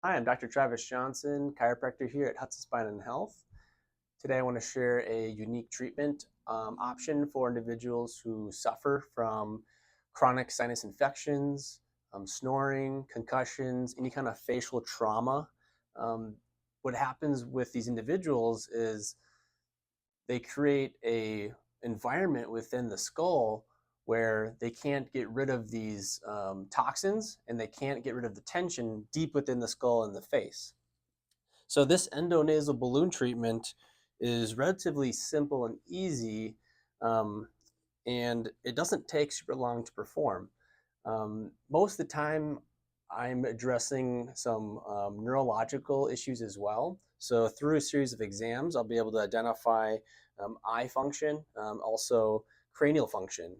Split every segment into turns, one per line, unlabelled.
Hi, I'm Dr. Travis Johnson, chiropractor here at Hudson Spine and Health. Today I want to share a unique treatment option for individuals who suffer from chronic sinus infections, snoring, concussions, any kind of facial trauma. Um, what happens with these individuals is they create a environment within the skull where they can't get rid of these toxins and they can't get rid of the tension deep within the skull and the face. So this endonasal balloon treatment is relatively simple and easy, um, and it doesn't take super long to perform. Most of the time, I'm addressing some neurological issues as well. So through a series of exams, I'll be able to identify eye function, also cranial function,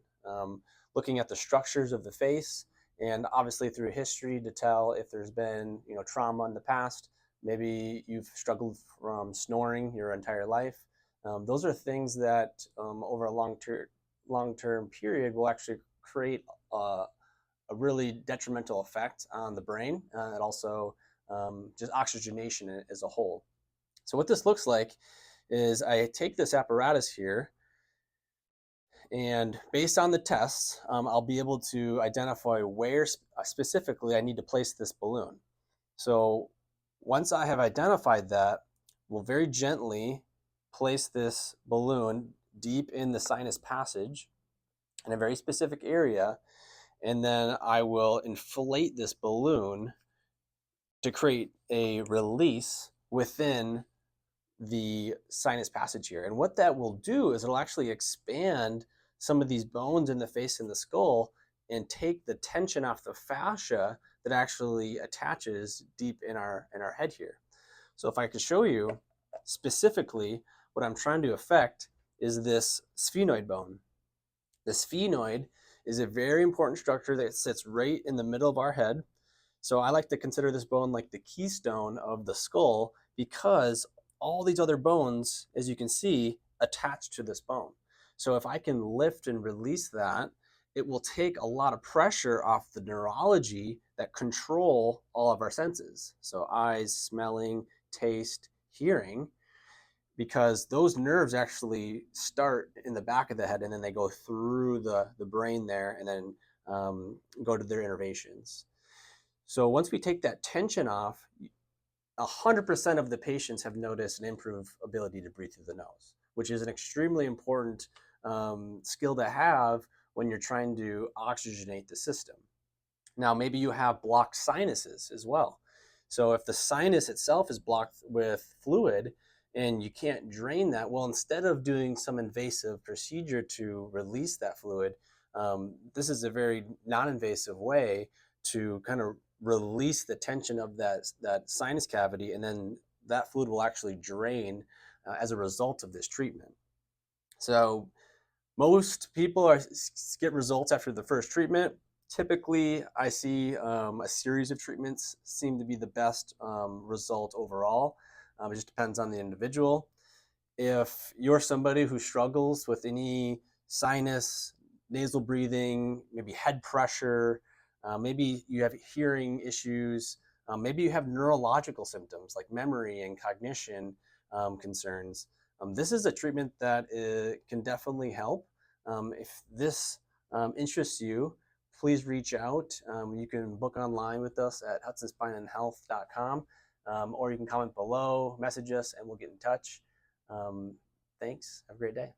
looking at the structures of the face, and obviously through history to tell if there's been trauma in the past. Maybe you've struggled from snoring your entire life. Those are things that over a long-term period will actually create a really detrimental effect on the brain and also just oxygenation as a whole. So what this looks like is I take this apparatus here, and based on the tests, I'll be able to identify where specifically I need to place this balloon. So once I have identified that, we'll very gently place this balloon deep in the sinus passage in a very specific area, and then I will inflate this balloon to create a release within the sinus passage here. And what that will do is it'll actually expand some of these bones in the face and the skull and take the tension off the fascia that actually attaches deep in our head here. So if I could show you specifically what I'm trying to affect is this sphenoid bone. The sphenoid is a very important structure that sits right in the middle of our head. So I like to consider this bone like the keystone of the skull because all these other bones, as you can see, attach to this bone. So if I can lift and release that, it will take a lot of pressure off the neurology that control all of our senses. So eyes, smelling, taste, hearing, because those nerves actually start in the back of the head and then they go through the brain there and then go to their innervations. So once we take that tension off, 100% of the patients have noticed an improved ability to breathe through the nose, which is an extremely important skill to have when you're trying to oxygenate the system. Now, maybe you have blocked sinuses as well. So if the sinus itself is blocked with fluid and you can't drain that, well, instead of doing some invasive procedure to release that fluid, this is a very non-invasive way to kind of release the tension of that sinus cavity, and then that fluid will actually drain as a result of this treatment. So most people get results after the first treatment. Typically, I see a series of treatments seem to be the best result overall. It just depends on the individual. If you're somebody who struggles with any sinus, nasal breathing, maybe head pressure, maybe you have hearing issues, maybe you have neurological symptoms like memory and cognition concerns, this is a treatment that can definitely help. If this interests you, please reach out. You can book online with us at hudsonspineandhealth.com, or you can comment below, message us, and we'll get in touch. Thanks. Have a great day.